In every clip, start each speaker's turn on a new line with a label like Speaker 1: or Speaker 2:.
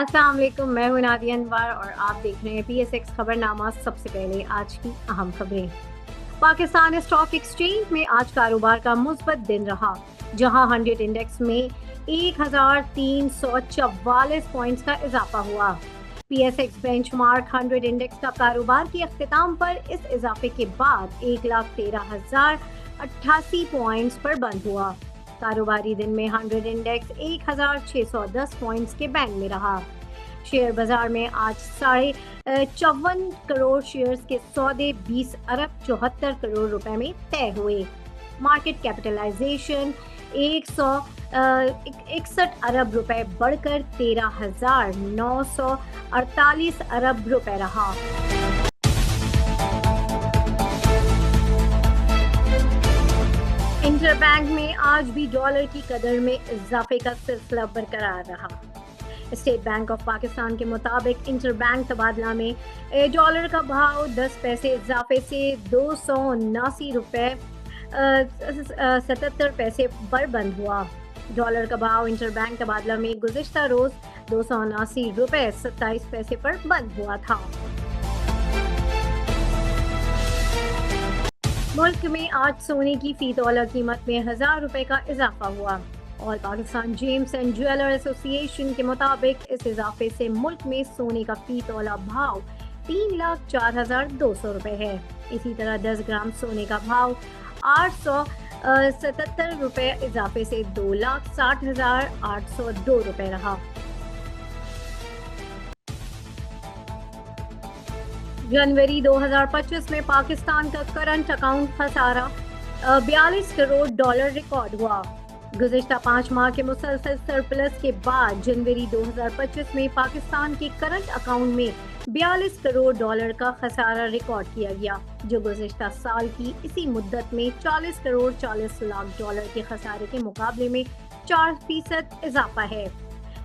Speaker 1: अस्सलाम वालेकुम, मैं हूं नादिया अनवर और आप देख रहे हैं PSX खबरनामा। सबसे पहले आज की अहम खबरें। पाकिस्तान स्टॉक एक्सचेंज में आज कारोबार का मुस्बत दिन रहा, जहां 100 इंडेक्स में 1344 पॉइंट्स का इजाफा हुआ। PSX बेंचमार्क 100 इंडेक्स का कारोबार के अख्तिताम पर इस इजाफे के बाद 1,13,088 पॉइंट्स पर बंद हुआ। कारोबारी दिन में 100 इंडेक्स 1,610 पॉइंट्स के बैंड में रहा। शेयर बाजार में आज 54 करोड़ शेयर्स के सौदे 20 अरब 74 करोड़ रुपए में तय हुए। मार्केट कैपिटलाइजेशन 161 अरब रुपए बढ़कर 13,948 अरब रुपए रहा। इंटरबैंक में आज भी डॉलर की कदर में इजाफे का सिलसिला बरकरार रहा। स्टेट बैंक ऑफ पाकिस्तान के मुताबिक इंटरबैंक तबादला में डॉलर का भाव 10 पैसे इजाफे से 279 रुपए 77 पैसे पर बंद हुआ। डॉलर का भाव इंटरबैंक तबादला में गुज़िश्ता रोज 279 रुपए 27 पैसे पर बंद हुआ था। मुल्क में आज सोने की फी तोला कीमत में 1,000 रुपए का इजाफा हुआ। और Pakistan James and jeweller association के मुताबिक इस इजाफे से मुल्क में सोने का फी तोला भाव 3,04,200 रुपए है। इसी तरह 10 ग्राम सोने का भाव 877 रुपए इजाफे से 2,60,802 रुपए रहा। जनवरी 2025 में पाकिस्तान का करंट अकाउंट खसारा 42 करोड़ डॉलर रिकॉर्ड हुआ। गुज़िश्ता 5 माह के मुसलसल सरप्लस के बाद जनवरी 2025 में पाकिस्तान के करंट अकाउंट में 42 करोड़ डॉलर का खसारा रिकॉर्ड किया गया, जो गुज़िश्ता साल की इसी मुद्दत में 40 करोड़ 40 लाख डॉलर के खसारे के मुकाबले में 4% इजाफा है।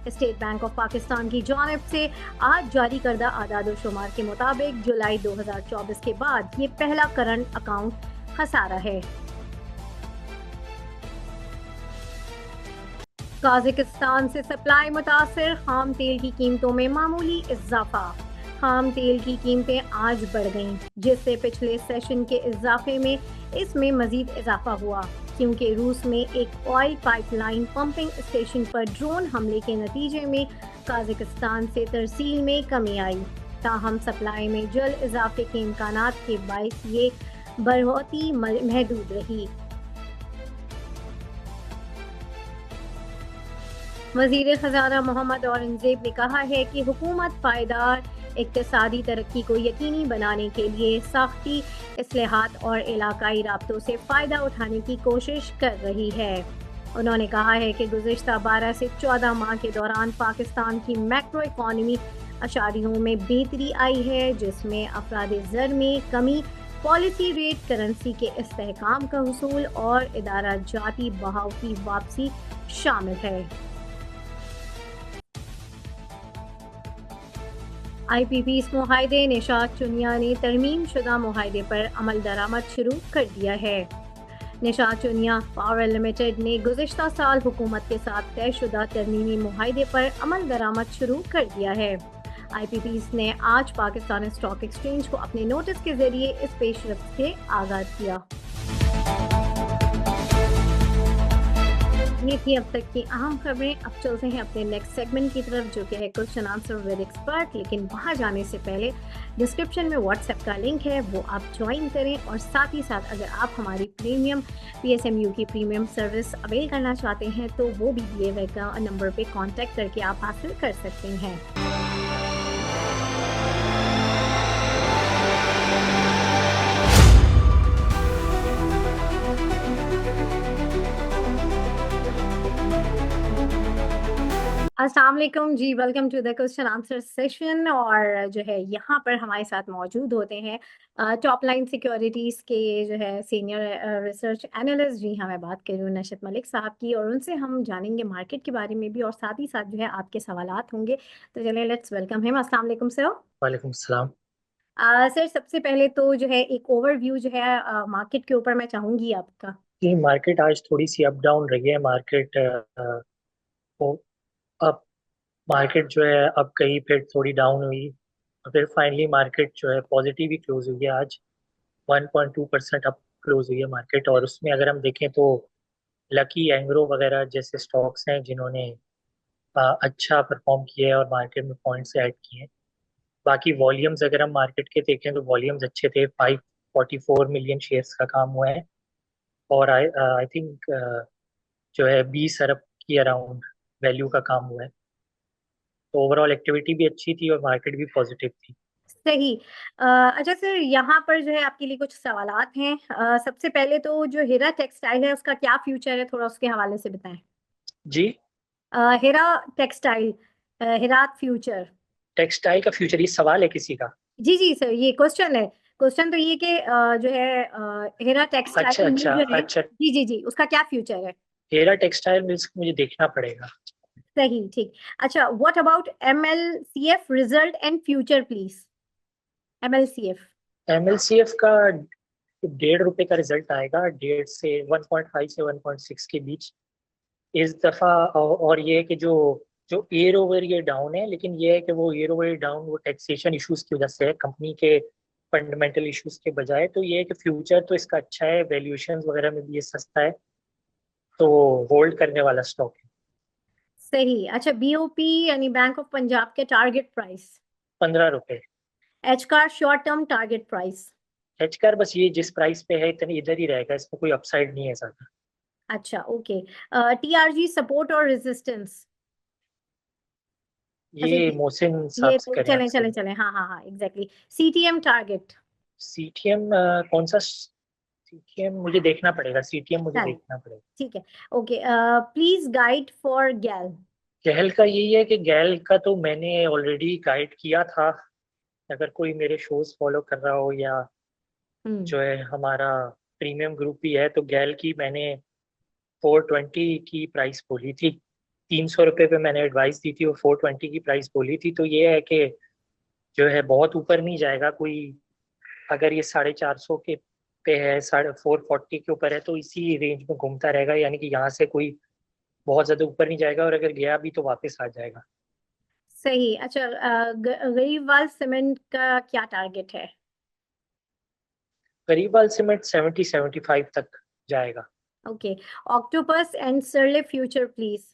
Speaker 1: स्टेट बैंक ऑफ पाकिस्तान की जानिब से आज जारी करदा आदाद शुमार के मुताबिक जुलाई 2024 के बाद ये पहला करंट अकाउंट खसारा है। काज़ाकिस्तान से सप्लाई मुतासिर, खाम तेल की कीमतों में मामूली इजाफा। खाम तेल की कीमतें आज बढ़ गईं, जिससे पिछले सेशन के इजाफे में इसमें मजीद इजाफा हुआ, क्योंकि रूस में एक ऑयल पाइपलाइन पंपिंग स्टेशन पर ड्रोन हमले के नतीजे में काज़ाकिस्तान से तरसील में कमी आई। ताहम सप्लाई में जल्द इजाफे के इम्कानात के बायस ये बढ़ोतरी महदूद रही। वज़ीर ख़ज़ाना मोहम्मद औरंगज़ेब ने कहा है कि हुकूमत पायदार इक़्तिसादी तरक्की को यकीनी बनाने के लिए साख्ती इस्लाहात और इलाकाई राब्तों से फ़ायदा उठाने की कोशिश कर रही है। उन्होंने कहा है कि गुज़िश्ता 12 से 14 माह के दौरान पाकिस्तान की मैक्रो इकॉनमी अशारियों में बेहतरी आई है, जिसमें अफराद ज़र में कमी, पॉलिसी रेट करेंसी के इस्तेहकाम का हुसूल और इदारा जाती बहाव की वापसी शामिल है। IPP's मुहाइदे, निशात चुनिया ने तरमीम शुदा मुहाइदे पर अमल दरामद शुरू कर दिया है। निशात चुनिया पावर लिमिटेड ने गुज़िश्ता साल हुकूमत के साथ तयशुदा तरमीमी मुहाइदे पर अमल दरामद शुरू कर दिया है। IPP's ने आज पाकिस्तान स्टॉक एक्सचेंज को अपने नोटिस के जरिए इस पेशरफ्त से आगाज़ किया। ये थी अब तक की अहम खबरें। अब चलते हैं अपने नेक्स्ट सेगमेंट की तरफ, जो कि है क्वेश्चन आंसर विद एक्सपर्ट। लेकिन वहाँ जाने से पहले डिस्क्रिप्शन में व्हाट्सएप का लिंक है, वो आप ज्वाइन करें। और साथ ही साथ अगर आप हमारी प्रीमियम PSMU की प्रीमियम सर्विस अवेल करना चाहते हैं तो वो भी दिए हुए नंबर पे कांटेक्ट करके आप हासिल कर सकते हैं। अस्सलाम वालेकुम जी, welcome to the question answer session. और जो है यहाँ पर हमारे साथ मौजूद होते हैं टॉप लाइन सिक्योरिटीज़ के जो है सीनियर रिसर्च एनालिस्ट, जी हाँ मैं बात कर रही हूँ नशत मलिक साहब की। और उनसे हम जानेंगे मार्केट के बारे में भी, और साथ ही साथ जो है आपके सवालात होंगे। तो चलिए लेट्स वेलकम हिम। अस्सलाम वालेकुम सर।
Speaker 2: वालेकुम सलाम।
Speaker 1: सर सबसे पहले तो जो है एक ओवरव्यू जो है मार्केट के ऊपर मैं चाहूँगी आपका।
Speaker 2: जी, मार्केट आज थोड़ी सी अप डाउन रही है। मार्केट को अप मार्केट जो है अब कहीं फिर थोड़ी डाउन हुई और फिर फाइनली मार्केट जो है पॉजिटिव ही क्लोज हुई है आज। 1.2% अप क्लोज हुई है मार्केट। और उसमें अगर हम देखें तो लकी एंग्रो वगैरह जैसे स्टॉक्स हैं जिन्होंने अच्छा परफॉर्म किया है और मार्केट में पॉइंट्स ऐड किए हैं। बाकी वॉल्यूम्स अगर हम मार्केट के देखें तो वॉल्यूम्स अच्छे थे। 544 मिलियन शेयर्स का काम हुआ है। और आई आई थिंक जो है 20 अरब की अराउंड वैल्यू का काम हुआ है। तो ओवरऑल एक्टिविटी भी अच्छी थी और मार्केट भी पॉजिटिव थी।
Speaker 1: सही। अच्छा सर, यहाँ पर जो है आपके लिए कुछ सवालात हैं। सबसे पहले तो जो हीरा टेक्सटाइल है उसका क्या फ्यूचर है, थोड़ा उसके हवाले से बताएं।
Speaker 2: जी।
Speaker 1: हीरा टेक्सटाइल, हीरात फ्यूचर।
Speaker 2: टेक्सटाइल का फ्यूचर, ये सवाल है किसी का?
Speaker 1: जी जी सर, ये क्वेश्चन है। क्वेश्चन तो ये कि जो है हीरा
Speaker 2: अच्छा
Speaker 1: टेक्सटाइल मिल
Speaker 2: अच्छा
Speaker 1: जो है,
Speaker 2: अच्छा।
Speaker 1: जी जी जी, उसका क्या फ्यूचर है।
Speaker 2: हेरा टेक्सटाइल मिल्स मुझे देखना पड़ेगा।
Speaker 1: सही, ठीक। अच्छा, what about MLCF result and future please. MLCF।
Speaker 2: एमएलसीएफ का 1.5 रुपए का रिजल्ट आएगा, 1.5 से 1.6 के बीच इस दफा। और ये है कि जो जो ईयर ओवर ये डाउन है, लेकिन ये है कि वो ईयर ओवर डाउन वो टैक्सेशन इश्यूज की वजह से है, कंपनी के फंडामेंटल इश्यूज के बजाय। तो ये है कि फ्यूचर तो इसका अच्छा है, वैल्यूएशन वगैरह में भी ये सस्ता है, तो होल्ड करने वाला स्टॉक है।
Speaker 1: सही। अच्छा, BOP यानी बैंक ऑफ पंजाब के टारगेट प्राइस।
Speaker 2: 15 रुपए।
Speaker 1: एच कार शॉर्ट टर्म टारगेट प्राइस।
Speaker 2: एचकार बस ये जिस प्राइस पे है इतनी इधर ही रहेगा, इसमें कोई अपसाइड नहीं है ज्यादा।
Speaker 1: अच्छा, ओके। TRG सपोर्ट और रेजिस्टेंस। अच्छा,
Speaker 2: ये मोहसिन साहब
Speaker 1: ये
Speaker 2: से
Speaker 1: तो
Speaker 2: करें
Speaker 1: चलें
Speaker 2: आपसे।
Speaker 1: चलें चलें, हाँ हाँ हाँ, एग्जैक्टली। CTM target.
Speaker 2: सीटीएम कौन सा? सीटीएम मुझे देखना पड़ेगा, सीटीएम मुझे
Speaker 1: चल,
Speaker 2: देखना पड़ेगा।
Speaker 1: ठीक है। ओके, प्लीज गाइड फॉर गैल।
Speaker 2: गैल का यही है कि गैल का तो मैंने ऑलरेडी गाइड किया था। अगर कोई मेरे शोज फॉलो कर रहा हो या
Speaker 1: हम्म।
Speaker 2: जो है हमारा प्रीमियम ग्रुप भी है, तो गैल की मैंने 420 की प्राइस बोली थी। 300 रुपये पे मैंने एडवाइस दी थी और 420 की प्राइस बोली थी। तो ये है कि जो है बहुत ऊपर नहीं जाएगा कोई। अगर ये 450 के पे है, 440 के ऊपर है, तो इसी रेंज में घूमता रहेगा, यानी कि यहाँ से कोई बहुत ज्यादा ऊपर नहीं जाएगा, और अगर गया भी तो वापस आ जाएगा।
Speaker 1: सही। अच्छा, गरीबवाल सीमेंट का क्या टारगेट है।
Speaker 2: गरीबाल सीमेंट 70-75 तक जाएगा।
Speaker 1: ओके। ऑक्टोपस एंड सरले फ्यूचर प्लीज।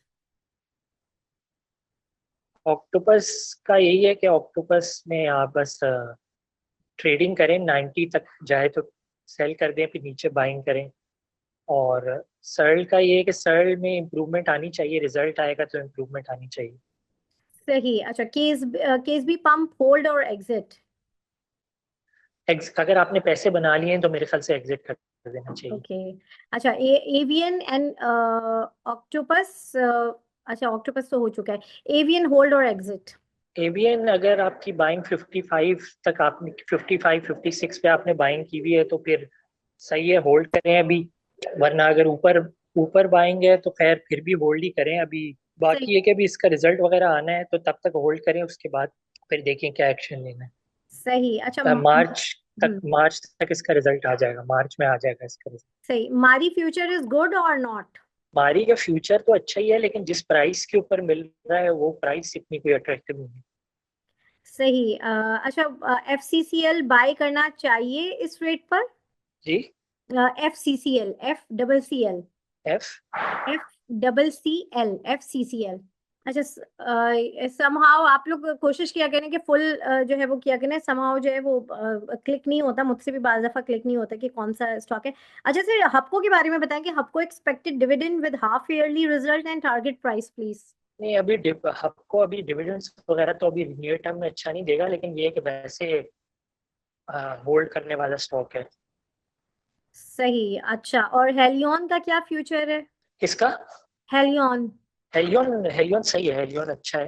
Speaker 2: ऑक्टोपस का यही है कि ऑक्टोपस में आप बस ट्रेडिंग करें, 90 तक जाए तो सेल कर दें, फिर नीचे बाइंग करें। और सर्ल का ये है कि सर्ल में इम्प्रूवमेंट आनी चाहिए, रिजल्ट आएगा तो इम्प्रूवमेंट आनी चाहिए।
Speaker 1: सही। अच्छा, केस बी पंप होल्ड और एग्जिट।
Speaker 2: अगर आपने पैसे बना लिए हैं तो मेरे ख्याल से एग्जिट कर देना चाहिए।
Speaker 1: ओके। अच्छा, एवियन एंड ऑक्टोपस। अच्छा, ऑक्टोपस तो हो चुका है। एवियन होल्ड और एग्जिट।
Speaker 2: एवीएन अगर आपकी बाइंग 55 तक, आपने 55-56 पे आपने बाइंग की हुई है तो फिर सही है, होल्ड करें अभी। वरना अगर ऊपर ऊपर बाइंग है तो खैर फिर भी होल्ड ही करें अभी।
Speaker 1: सही।
Speaker 2: बाकी है कि अभी इसका रिजल्ट वगैरह आना है, तो तब तक होल्ड करें, उसके बाद फिर देखें क्या एक्शन लेना
Speaker 1: सही। अच्छा,
Speaker 2: है। मार्च तक इसका रिजल्ट आ जाएगा, मार्च में आ जाएगा इसका रिजल्ट।
Speaker 1: सही। मारी फ्यूचर इज गुड और नॉट।
Speaker 2: मारी का फ्यूचर तो अच्छा ही है, लेकिन जिस प्राइस के ऊपर मिल रहा है वो प्राइस इतनी कोई अट्रैक्टिव नहीं है।
Speaker 1: सही। अच्छा, FCCL बाय करना चाहिए इस रेट पर।
Speaker 2: जी।
Speaker 1: FCCL, F CC L,
Speaker 2: F.
Speaker 1: FCCL। अच्छा, समहाउ आप लोग कोशिश किया करें कि फुल जो है वो किया करें, समहाउ जो है वो क्लिक नहीं होता, मुझसे भी बार दफा क्लिक नहीं होता कि कौन सा स्टॉक है। अच्छा सर, हपको के बारे में बताएं कि हपको expected dividend with half yearly result and target price please.
Speaker 2: नहीं, अभी आपको अभी डिविडेंड्स वगैरह तो अभी नियर टर्म में अच्छा नहीं देगा, लेकिन ये है कि वैसे होल्ड करने वाला स्टॉक है।
Speaker 1: सही। अच्छा, और हेलियन का क्या फ्यूचर है।
Speaker 2: किसका?
Speaker 1: हेलियन।
Speaker 2: हेलियन, हेलियन सही है, हेलियन अच्छा है।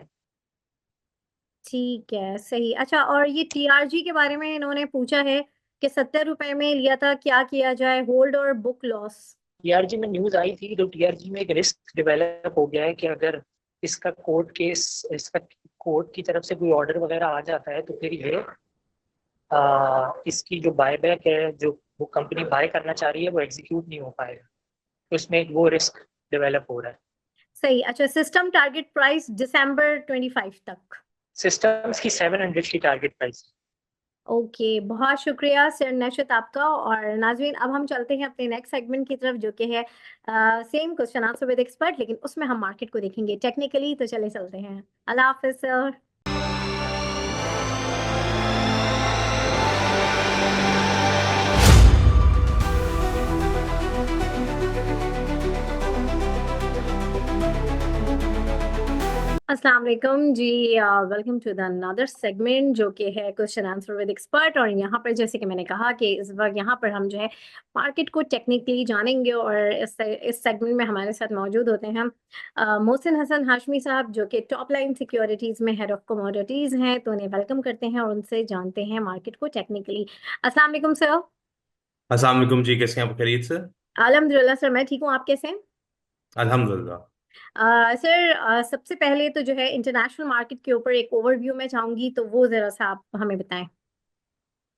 Speaker 1: ठीक है, सही। अच्छा, और ये TRG के बारे में इन्होंने पूछा है कि 70 रुपए में लिया था, क्या किया जाए, होल्ड और बुक लॉस।
Speaker 2: टीआरजी में न्यूज आई थी, तो टीआरजी में एक रिस्क डेवलप हो गया है कि अगर इसका कोर्ट की तरफ से कोई ऑर्डर वगैरह आ जाता है तो फिर ये इसकी जो बायबैक है, जो वो कंपनी बाय करना चाह रही है, वो एग्जीक्यूट नहीं हो पाएगा। तो इसमें एक वो रिस्क डेवलप हो रहा है।
Speaker 1: सही। अच्छा, सिस्टम टारगेट प्राइस दिसंबर 25 तक।
Speaker 2: सिस्टम्स की 700 की टारगेट प्राइस।
Speaker 1: ओके, बहुत शुक्रिया सर नशत आपका। और नाजरीन, अब हम चलते हैं अपने नेक्स्ट सेगमेंट की तरफ, जो कि है same question answer with expert, लेकिन उसमें हम मार्केट को देखेंगे टेक्निकली। तो चले चलते हैं। अल्लाह हाफिज सर। अस्सलाम वालेकुम जी। Welcome to the another segment, जो कि है क्वेश्चन आंसर विद एक्सपर्ट। और यहाँ पर जैसे कि मैंने कहा कि इस वक्त यहाँ पर हम जो है मार्केट को टेक्निकली जानेंगे। और इस सेगमेंट में हमारे साथ मौजूद होते हैं मोहसिन हसन हाशमी साहब, जो कि टॉप लाइन सिक्योरिटीज में हेड ऑफ कमोडिटीज हैं। तो उन्हें वेलकम करते हैं और उनसे जानते हैं मार्केट को टेक्निकली। अस्सलाम वालेकुम सर।
Speaker 3: अस्सलाम वालेकुम जी, कैसे हैं आप? खैरियत से?
Speaker 1: अल्हम्दुलिल्लाह सर, मैं ठीक हूँ। आप कैसे हैं?
Speaker 3: अल्हम्दुलिल्लाह।
Speaker 1: सर, सबसे पहले तो जो है इंटरनेशनल मार्केट के ऊपर एक ओवरव्यू मैं चाहूंगी, तो वो जरा सा आप हमें बताएं।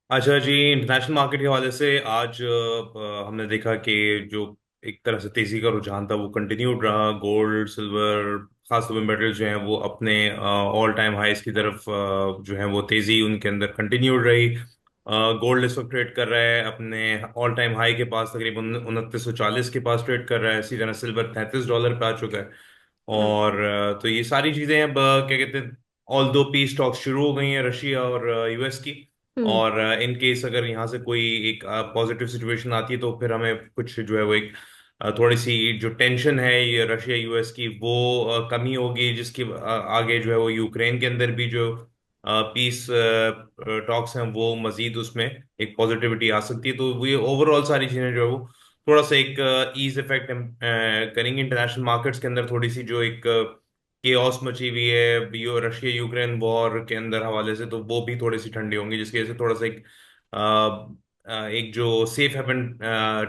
Speaker 3: अच्छा जी, इंटरनेशनल मार्केट के हवाले से आज हमने देखा कि जो एक तरह से तेजी का रुझान था वो कंटिन्यूड रहा। गोल्ड, सिल्वर, खास तौर पर मेटल जो हैं वो अपने ऑल टाइम हाईज की तरफ जो है वो तेजी उनके अंदर कंटिन्यूड रही। गोल्ड इस वक्त ट्रेड कर रहा है अपने ऑल टाइम हाई के पास, तकरीबन 2940 के पास ट्रेड कर रहा है। इसी तरह सिल्वर $33 पे आ चुका है।
Speaker 1: हम्म।
Speaker 3: और तो ये सारी चीजें अब क्या कहते हैं, ऑल दो पीस टॉक्स शुरू हो गई हैं रशिया और यूएस की।
Speaker 1: हम्म।
Speaker 3: और इन केस अगर यहाँ से कोई एक पॉजिटिव सिचुएशन आती है तो फिर हमें कुछ जो है वो एक थोड़ी सी जो टेंशन है ये रशिया यूएस की वो कमी होगी, जिसकी आगे जो है वो यूक्रेन के अंदर भी जो पीस टॉक्स हैं वो मजीद उसमें एक पॉजिटिविटी आ सकती है। तो वो ये ओवरऑल सारी चीजें जो है वो थोड़ा सा एक ईज इफेक्ट करेंगे इंटरनेशनल मार्केट्स के अंदर। थोड़ी सी जो एक केओस मची हुई है रशिया यूक्रेन वॉर के अंदर हवाले से, तो वो भी थोड़ी सी ठंडी होंगी, जिसकी वजह से थोड़ा सा एक जो सेफ हेवन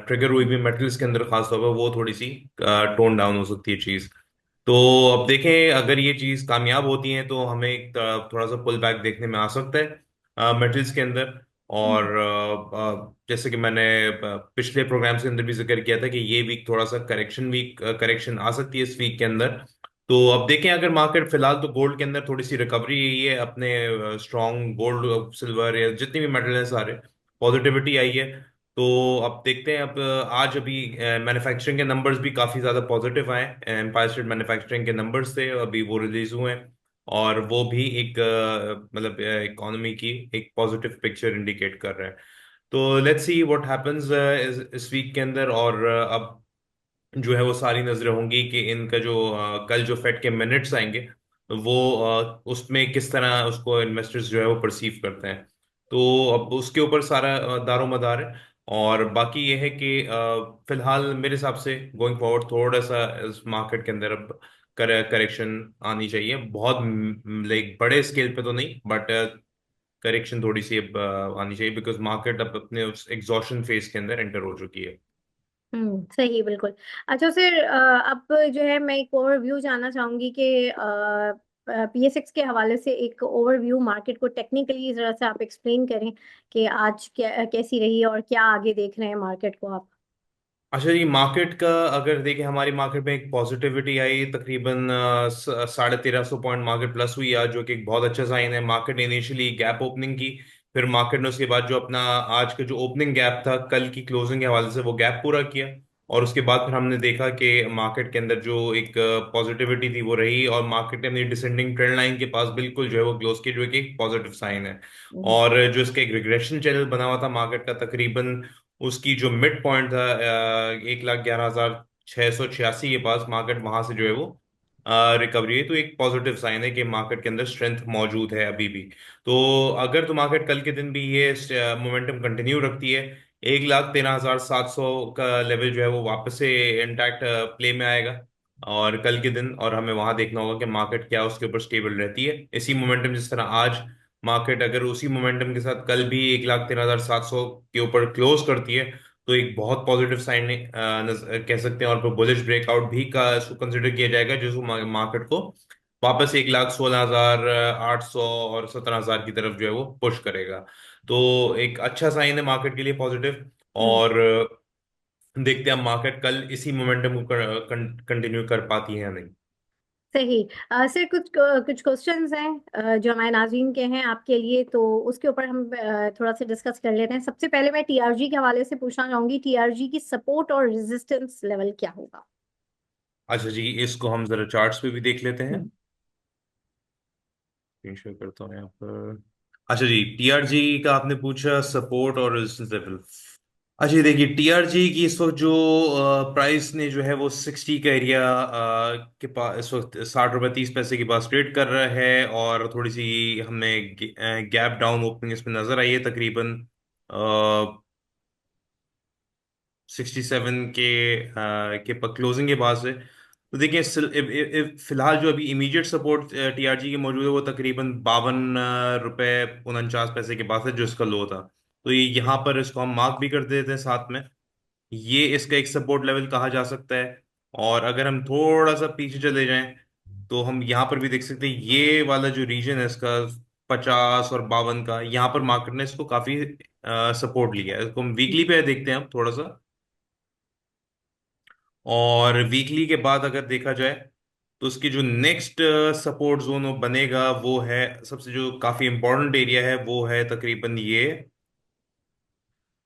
Speaker 3: ट्रिगर हुई भी मेटल्स के अंदर खास तौर पर वो थोड़ी सी टोन डाउन हो सकती है चीज। तो अब देखें, अगर ये चीज कामयाब होती है तो हमें एक थोड़ा सा पुल बैक देखने में आ सकता है मेटल्स के अंदर। और
Speaker 1: हम्म।
Speaker 3: जैसे कि मैंने पिछले प्रोग्राम्स के अंदर भी जिक्र किया था कि ये वीक थोड़ा सा वीक करेक्शन आ सकती है इस वीक के अंदर। तो अब देखें, अगर मार्केट फिलहाल तो गोल्ड के अंदर थोड़ी सी रिकवरी यही है, अपने स्ट्रॉन्ग गोल्ड सिल्वर या जितने भी मेटल हैं सारे पॉजिटिविटी आई है। तो अब देखते हैं। अब आज अभी मैन्युफैक्चरिंग के नंबर्स भी काफी ज्यादा पॉजिटिव आए। एम्पायर स्टेट मैन्युफैक्चरिंग के नंबर्स थे अभी वो रिलीज हुए हैं, और वो भी एक मतलब इकोनॉमी की एक पॉजिटिव पिक्चर इंडिकेट कर रहा है। तो लेट्स सी व्हाट हैपेंस इस वीक के अंदर। और अब जो है वो सारी नजरें होंगी कि इनका जो कल जो फेड के मिनट्स आएंगे तो वो उसमें किस तरह उसको इन्वेस्टर्स जो है वो परसीव करते हैं। तो अब उसके ऊपर सारा दारोमदार है। और बाकी ये है कि फिलहाल मेरे हिसाब से गोइंग फॉरवर्ड थोड़ा सा इस मार्केट के अंदर अब करेक्शन आनी चाहिए। बहुत लाइक बड़े स्केल पे तो नहीं, बट करेक्शन थोड़ी सी अब आनी चाहिए, बिकॉज मार्केट अब अपने उस एग्जॉशन फेज के अंदर एंटर हो चुकी है।
Speaker 1: सही, बिल्कुल। अच्छा सर, अब जो है मैं एक ओवरव्यू जानना चाहूंगी कि पीएसएक्स के हवाले से एक ओवरव्यू मार्केट को टेक्निकली जरा सा आप एक्सप्लेन करें कि आज क्या कैसी रही और क्या आगे देख रहे हैं मार्केट को आप।
Speaker 3: अच्छा जी, मार्केट का अगर देखें, हमारी मार्केट में एक पॉजिटिविटी आई, तकरीबन 1350 पॉइंट मार्केट प्लस हुई आज, जो कि एक बहुत अच्छा साइन है। मार्केट ने इनिशियली गैप ओपनिंग की, फिर मार्केट ने उसके बाद जो अपना आज का जो ओपनिंग गैप था कल की क्लोजिंग के हवाले से वो गैप पूरा किया। और उसके बाद फिर हमने देखा कि मार्केट के अंदर जो एक पॉजिटिविटी थी वो रही, और मार्केट ने अपनी डिसेंडिंग ट्रेंड लाइन के पास बिल्कुल जो है वो क्लोज की, जो कि एक पॉजिटिव साइन है।
Speaker 1: हम्म।
Speaker 3: और जो इसका एक रिग्रेशन चैनल बना हुआ था मार्केट का, तकरीबन उसकी जो मिड पॉइंट था 1,11,686 के पास, मार्केट वहां से जो है वो रिकवरी है। तो एक पॉजिटिव साइन है कि मार्केट के अंदर स्ट्रेंथ मौजूद है अभी भी। तो अगर तो मार्केट कल के दिन भी ये मोमेंटम कंटिन्यू रखती है, 1,13,700 का लेवल जो है वो वापस से इंटैक्ट प्ले में आएगा और कल के दिन। और हमें वहां देखना होगा कि मार्केट क्या उसके ऊपर स्टेबल रहती है। इसी मोमेंटम जिस तरह आज मार्केट अगर उसी मोमेंटम के साथ कल भी 1,13,700 के ऊपर क्लोज करती है तो एक बहुत पॉजिटिव साइन कह सकते हैं। और फिर बुलिश ब्रेकआउट भी का इसको कंसिडर किया जाएगा, जिसको मार्केट को वापस 1,16,800 और 17,000 की तरफ जो है वो पुश करेगा। तो एक अच्छा साइन है मार्केट के लिए, पॉजिटिव।
Speaker 1: हम्म।
Speaker 3: और देखते हैं मार्केट कल इसी मोमेंटम को कंटिन्यू कर पाती है या नहीं।
Speaker 1: सही। सर कुछ कुछ क्वेश्चंस हैं जो हमारे नाज़रीन के हैं आपके लिए, तो उसके ऊपर हम थोड़ा सा डिस्कस कर लेते हैं। सबसे पहले मैं टीआरजी के हवाले से पूछना चाहूंगी, टीआरजी की सपोर्ट और रेजिस्टेंस लेवल क्या होगा?
Speaker 3: अच्छा जी, इसको हम जरा चार्ट्स पे भी देख लेते हैं।
Speaker 1: हम्म।
Speaker 3: स्क्रीन शेयर करता हूँ यहाँ पर। अच्छा जी, टीआरजी का आपने पूछा सपोर्ट और रेजिस्टेंस लेवल। अच्छा ये देखिए, टीआरजी की इस वक्त जो प्राइस ने जो है वो 60 का एरिया के पास इस वक्त 60 रुपये 30 पैसे के पास ट्रेड कर रहा है। और थोड़ी सी हमें गैप डाउन ओपनिंग इसमें नजर आई है, तकरीबन 67 के क्लोजिंग के बाद से। तो देखिए फिलहाल जो अभी इमीडिएट सपोर्ट टीआरजी की मौजूद है वो तकरीबन 52 रुपये 49 पैसे के पास है, जो इसका लो था। तो ये यहाँ पर इसको हम मार्क भी कर देते हैं साथ में। ये इसका एक सपोर्ट लेवल कहा जा सकता है। और अगर हम थोड़ा सा पीछे चले जाएं तो हम यहाँ पर भी देख सकते हैं, ये वाला जो रीजन है इसका 50 और 52 का, यहाँ पर मार्केट ने इसको काफी सपोर्ट लिया है। इसको हम वीकली पे देखते हैं हम थोड़ा सा। और वीकली के बाद अगर देखा जाए तो उसकी जो नेक्स्ट सपोर्ट जोन बनेगा वो है, सबसे जो काफी इंपॉर्टेंट एरिया है वो है तकरीबन ये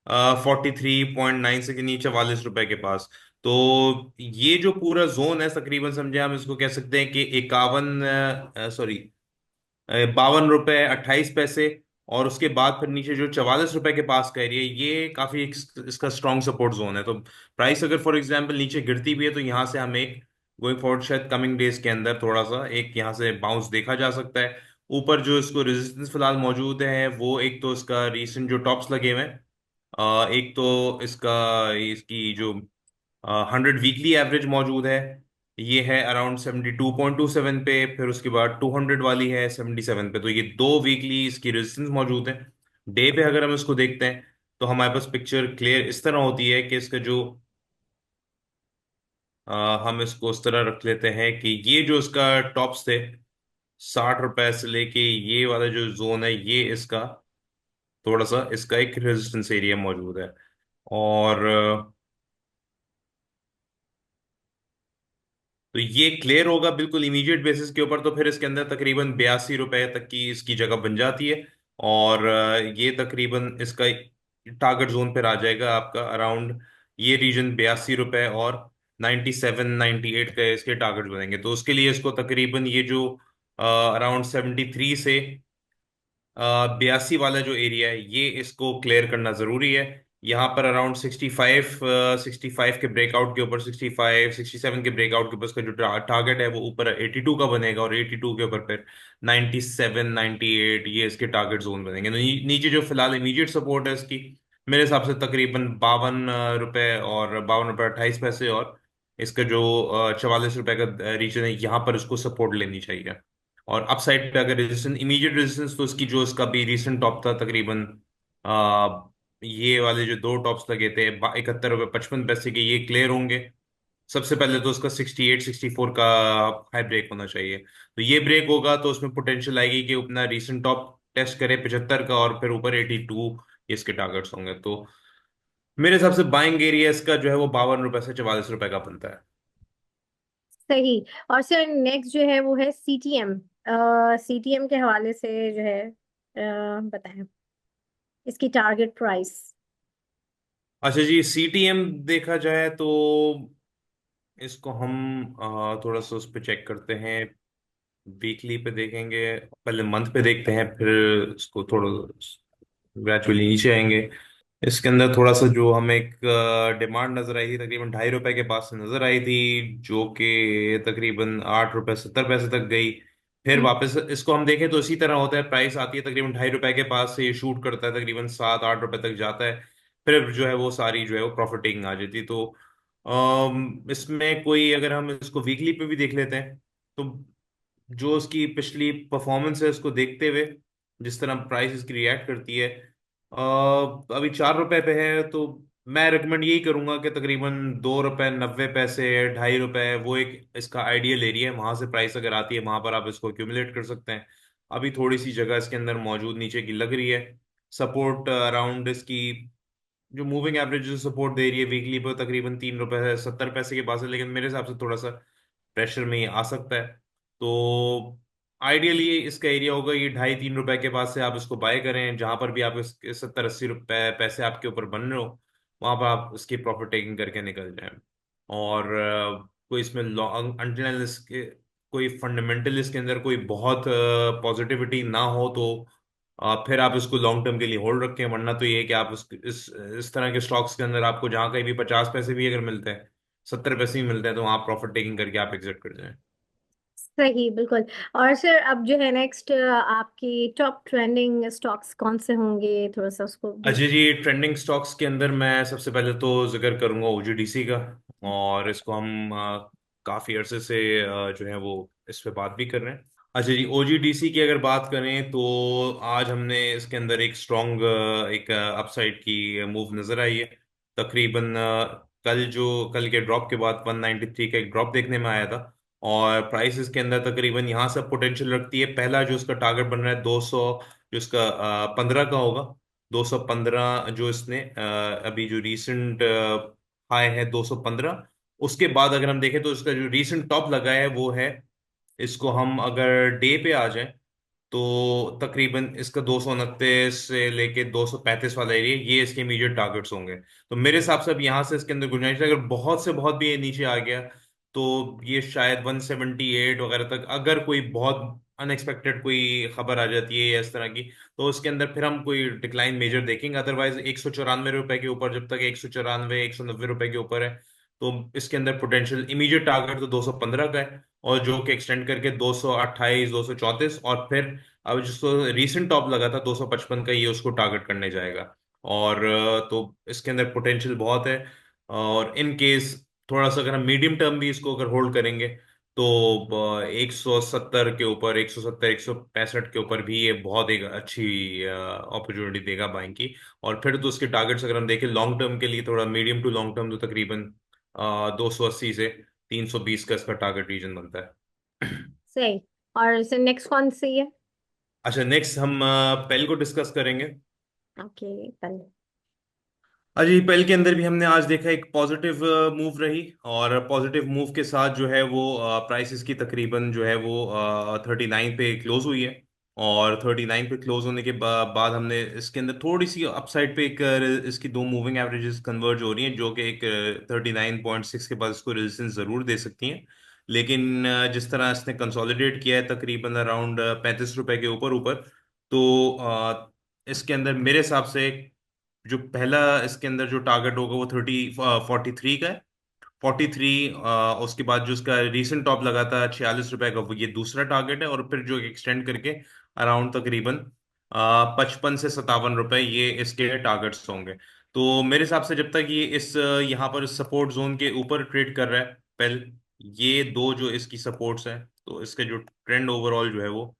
Speaker 3: 43.9 से नीचे 44 रुपए के पास। तो ये जो पूरा जोन है तकरीबन समझे हम इसको कह सकते हैं कि 52 रुपए 28 पैसे। और उसके बाद फिर नीचे जो 44 रुपए के पास का एरिया, ये काफी इसका स्ट्रॉन्ग सपोर्ट जोन है। तो प्राइस अगर फॉर एग्जांपल नीचे गिरती भी है तो यहाँ से हमें एक गोइंग फॉरवर्ड शायद कमिंग डेज के अंदर थोड़ा सा एक यहाँ से बाउंस देखा जा सकता है। ऊपर जो इसको रेजिस्टेंस फिलहाल मौजूद है वो एक तो इसका रीसेंट जो टॉप्स लगे हुए हैं, एक तो इसकी जो 100 वीकली एवरेज मौजूद है, ये है अराउंड 72.27 पे। फिर उसके बाद 200 वाली है 77 पे। तो ये दो वीकली इसकी रेजिस्टेंस मौजूद है। डे पे अगर हम इसको देखते हैं तो हमारे पास पिक्चर क्लियर इस तरह होती है कि इसका जो हम इसको इस तरह रख लेते हैं कि ये जो इसका टॉप्स थे 60 रुपए से लेके ये वाला जो जोन है, ये इसका थोड़ा सा इसका एक रेजिस्टेंस एरिया मौजूद है। और तो ये क्लियर होगा बिल्कुल इमीडिएट बेसिस के ऊपर, तो फिर इसके अंदर तकरीबन 82 रुपए तक की इसकी जगह बन जाती है। और ये तकरीबन इसका टारगेट जोन पर आ जाएगा आपका अराउंड ये रीजन 82 रुपए और 97 98 का इसके टारगेट बनेंगे। तो उसके लिए इसको तकरीबन ये जो अराउंड 73 से 82 वाला जो एरिया है ये इसको क्लियर करना जरूरी है। यहाँ पर अराउंड 65 के ब्रेकआउट के ऊपर 65 67 के ब्रेकआउट के ऊपर इसका जो टारगेट है वो ऊपर 82 का बनेगा। और 82 के ऊपर फिर 97 98 ये इसके टारगेट जोन बनेंगे। तो नीचे जो फिलहाल इमीडिएट सपोर्ट है इसकी मेरे हिसाब से तकरीबन 52 रुपए और 52 रुपए 28 पैसे। और इसका जो 44 रुपए का रीजन है यहाँ पर इसको सपोर्ट लेनी चाहिए। और अपसाइड पे अगर रेजिस्टेंस इमीडिएट रेजिस्टेंस तो इसकी जो इसका भी रिसेंट टॉप था तकरीबन आ, ये वाले जो दो टॉप्स लगे थे 71 रुपए 55 पैसे के, ये क्लियर होंगे। सबसे पहले तो उसका 68 64 का हाई ब्रेक होना चाहिए। तो ये ब्रेक होगा तो उसमें पोटेंशियल आएगी कि अपना रिसेंट टॉप टेस्ट करे 75 का और फिर ऊपर 82 इसके टारगेट्स होंगे। तो मेरे हिसाब से बाइंग एरिया इसका जो है वो 52 रुपए से 44 रुपए का बनता है।
Speaker 1: सही। और सर नेक्स्ट जो है वो है सीटीएम। सीटीएम के हवाले से जो है बताएं इसकी टारगेट प्राइस।
Speaker 3: अच्छा जी, सीटीएम देखा जाए तो इसको हम थोड़ा सा उस पर चेक करते हैं। वीकली पे देखेंगे, पहले मंथ पे देखते हैं, फिर इसको थोड़ा ग्रेजुअली नीचे आएंगे। इसके अंदर थोड़ा सा जो हमें एक डिमांड नजर आई थी तकरीबन 2.5 रुपए के पास से नजर आई थी, जो कि तकरीबन 8 रुपए 70 पैसे तक गई। फिर
Speaker 1: हम्म।
Speaker 3: वापस इसको हम देखें तो इसी तरह होता है, प्राइस आती है तकरीबन 2.5 रुपए के पास से, ये शूट करता है तकरीबन 7 8 रुपए तक जाता है। फिर जो है वो सारी जो है वो प्रॉफिटिंग आ जाती है। तो इसमें कोई अगर हम इसको वीकली पे भी देख लेते हैं तो जो उसकी पिछली परफॉर्मेंस है उसको देखते हुए जिस तरह प्राइस इसकी रिएक्ट करती है, अभी 4 रुपए पे है। तो मैं रिकमेंड यही करूंगा कि तकरीबन 2 रुपए 90 पैसे 2.5 रुपए वो एक इसका आइडियल एरिया है। वहां से प्राइस अगर आती है वहां पर आप इसको एक्यूमुलेट कर सकते हैं। अभी थोड़ी सी जगह इसके अंदर मौजूद नीचे की लग रही है। सपोर्ट अराउंड इसकी जो मूविंग एवरेज जो सपोर्ट दे रही है वीकली पर तकरीबन 3 रुपए 70 पैसे के पास है, लेकिन मेरे हिसाब से थोड़ा सा प्रेशर में ही आ सकता है। तो आइडियली इसका एरिया होगा ये 2.5-3 रुपए के पास से आप इसको बाय करें, जहां पर भी आप इस 70-80 रुपए पैसे आपके ऊपर बन रहे हो वहां पर आप इसकी प्रॉफिट टेकिंग करके निकल जाएं। और कोई इसमें लॉन्ग अंटिल इसके कोई फंडामेंटल इसके अंदर कोई बहुत पॉजिटिविटी ना हो तो फिर आप इसको लॉन्ग टर्म के लिए होल्ड रखें, वरना तो ये है कि आप इस तरह के स्टॉक्स के अंदर आपको जहां कहीं भी 50 पैसे भी अगर मिलते हैं, 70 पैसे भी मिलते हैं, तो वहां प्रॉफिट टेकिंग करके आप एग्जिट कर जाएं।
Speaker 1: सही, बिल्कुल। और सर अब जो है नेक्स्ट आपकी टॉप ट्रेंडिंग स्टॉक्स कौन से होंगे, थोड़ा सा उसको भी।
Speaker 3: अजय जी, ट्रेंडिंग स्टॉक्स के अंदर मैं सबसे पहले तो जिक्र करूंगा ओजीडीसी का। और इसको हम काफी अरसे से जो है वो इस पे बात भी कर रहे हैं। अच्छा जी, ओजीडीसी की अगर बात करें तो आज हमने इसके अंदर एक स्ट्रॉन्ग एक अपसाइड की मूव नजर आई है। तकरीबन कल के ड्रॉप के बाद 193 का एक ड्रॉप देखने में आया था। और प्राइसेस के अंदर तकरीबन यहाँ से पोटेंशियल रखती है। पहला जो उसका टारगेट बन रहा है 200, जो इसका 15 का होगा। 215 जो इसने अभी जो रीसेंट हाई है 215। उसके बाद अगर हम देखें तो इसका जो रीसेंट टॉप लगा है वो है, इसको हम अगर डे पे आ जाएं तो तकरीबन इसका 229 से लेके 235 वाला एरिया, ये इसके इमीडिएट टारगेट्स होंगे। तो मेरे हिसाब से अब यहाँ से इसके अंदर गुंजाइश है, अगर बहुत से बहुत भी ये नीचे आ गया तो ये शायद 178 वगैरह तक, अगर कोई बहुत अनएक्सपेक्टेड कोई खबर आ जाती है या इस तरह की, तो उसके अंदर फिर हम कोई डिक्लाइन मेजर देखेंगे। अदरवाइज 194 रुपए के ऊपर, जब तक 194 190 रुपए के ऊपर है, तो इसके अंदर पोटेंशियल इमीडिएट टारगेट तो 215 का है, और जो कि एक्सटेंड करके 228 234, और फिर अब जिसको रीसेंट टॉप लगा था 255 का, ये उसको टारगेट करने जाएगा। और तो इसके अंदर पोटेंशियल बहुत है। और इन केस थोड़ा सा अगर हम मीडियम टर्म भी इसको अगर होल्ड करेंगे तो 170 के ऊपर, 170 165 के ऊपर भी ये बहुत एक अच्छी अपॉर्चुनिटी देगा बाइंग की। और फिर तो उसके टारगेट्स अगर हम देखें लॉन्ग टर्म के लिए, थोड़ा मीडियम टू लॉन्ग टर्म, तो तकरीबन 280 से 320 का इसका टारगेट रीजन बनता है।
Speaker 1: सही। और सर नेक्स्ट कौन सी है।
Speaker 3: अच्छा, नेक्स्ट हम पेल को डिस्कस करेंगे।
Speaker 1: ओके, कल।
Speaker 3: अजी, पेल के अंदर भी हमने आज देखा एक पॉजिटिव मूव रही, और पॉजिटिव मूव के साथ जो है वो प्राइसेस की तकरीबन जो है वो 39 पे क्लोज हुई है। और 39 पे क्लोज होने के बाद हमने इसके अंदर थोड़ी सी अपसाइड पे एक इसकी दो मूविंग एवरेजेस कन्वर्ज हो रही हैं, जो कि एक 39.6 के बाद इसको रेजिस्टेंस जरूर दे सकती हैं। लेकिन जिस तरह इसने कंसोलिडेट किया है तकरीबन अराउंड 35 रुपए के ऊपर ऊपर, तो इसके अंदर मेरे हिसाब से जो पहला इसके अंदर जो टारगेट होगा वो 43 का है। 43। उसके बाद जो उसका रीसेंट टॉप लगा था 46 रुपए का, वो ये दूसरा टारगेट है। और फिर जो एक्सटेंड करके अराउंड तकरीबन 55 से 57 रुपए ये इसके टारगेट्स होंगे। तो मेरे हिसाब से जब तक ये इस यहाँ पर सपोर्ट जोन के ऊपर ट्रेड कर रहा है पहल, ये दो जो इसकी सपोर्ट्स हैं, तो इसका जो ट्रेंड ओवरऑल जो है वो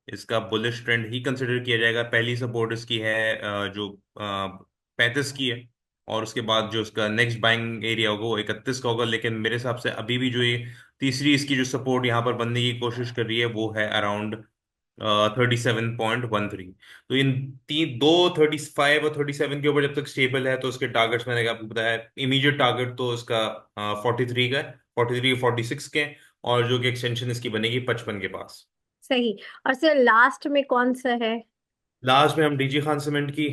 Speaker 3: इसका बुलिश ट्रेंड ही कंसिडर किया जाएगा। पहली सपोर्ट इसकी है जो 35 की है। और उसके बाद जो उसका नेक्स्ट बाइंग एरिया होगा वो 31 का होगा। लेकिन मेरे हिसाब से अभी भी जो ये तीसरी इसकी जो सपोर्ट यहाँ पर बनने की कोशिश कर रही है वो है अराउंड 37.13। तो इन तीन दो 35 और 37 के ऊपर जब तक स्टेबल है तो उसके टारगेट्स मैंने आपको बताया, इमीडिएट टारगेट तो इसका 43 का है, 43 46 के। और जो कि एक्सटेंशन इसकी बनेगी 55 के पास।
Speaker 1: सही। और सर लास्ट में कौन सा है।
Speaker 3: लास्ट में हम डीजी खान सीमेंट की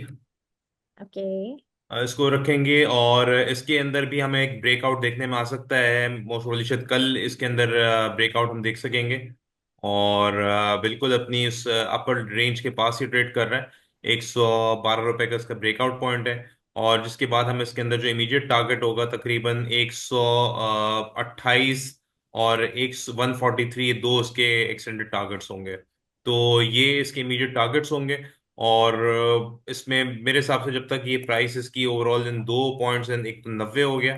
Speaker 1: ओके।
Speaker 3: इसको रखेंगे। और इसके अंदर भी हमें एक ब्रेकआउट देखने में आ सकता है, मोस्ट प्रोबेबली शायद कल इसके अंदर ब्रेकआउट हम देख सकेंगे। और बिल्कुल अपनी इस अपर रेंज के पास ही ट्रेड कर रहा है। 112 रुपए का इसका ब्रेकआउट पॉइंट है। और जिसके बाद हम इसके अंदर जो इमीडिएट टारगेट होगा तकरीबन 128 और 143, दो उसके एक्सटेंडेड टारगेट्स होंगे। तो ये इसके इमीडिएट टारगेट्स होंगे। और इसमें मेरे हिसाब से जब तक ये प्राइस इसकी ओवरऑल इन दो पॉइंट्स, एक तो 90 हो गया,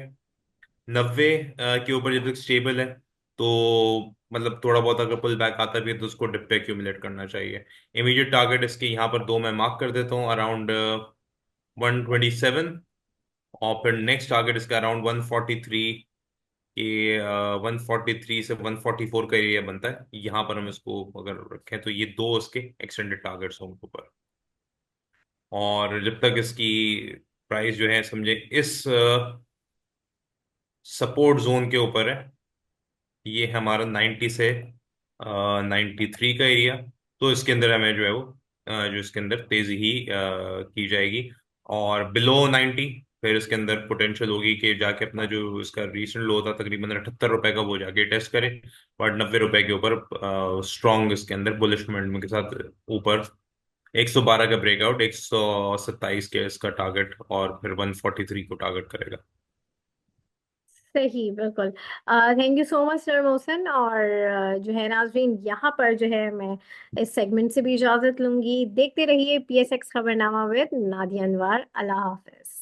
Speaker 3: 90 के ऊपर जब तक स्टेबल है, तो मतलब थोड़ा बहुत अगर पुल बैक आता भी है तो उसको डिप पे एक्यूमुलेट करना चाहिए। इमीडिएट टारगेट इसके यहाँ पर दो मैं मार्क कर देता हूँ, अराउंड 127। और फिर नेक्स्ट टारगेट इसका अराउंड 143 के 143 से 144 का एरिया बनता है। यहाँ पर हम इसको अगर रखें तो ये दो उसके एक्सटेंडेड टारगेट्स होंगे ऊपर। और जब तक इसकी प्राइस जो है समझे इस सपोर्ट जोन के ऊपर है, ये हमारा 90 से 93 का एरिया। तो इसके अंदर हमें जो है वो जो इसके अंदर तेजी ही की जाएगी। और बिलो 90 फिर इसके अंदर पोटेंशियल होगी कि जाके अपना जो इसका रीसेंट लो था तकरीबन 78 रुपए का, वो जाके टेस्ट करे। और 90 रुपए के ऊपर स्ट्रॉन्ग इसके अंदर बुलिश मोमेंटम के साथ ऊपर 112 का ब्रेकआउट, 127 के इसका टारगेट, और फिर 143 को टारगेट करेगा।
Speaker 1: सही, बिल्कुल। Thank you so much sir Mohsin. और जो है नाजरीन, यहाँ पर जो है मैं इस सेगमेंट से भी इजाजत लूंगी। देखते रहिए PSX खबरनामा विद नादिया अनवर। अल्लाह हाफिज।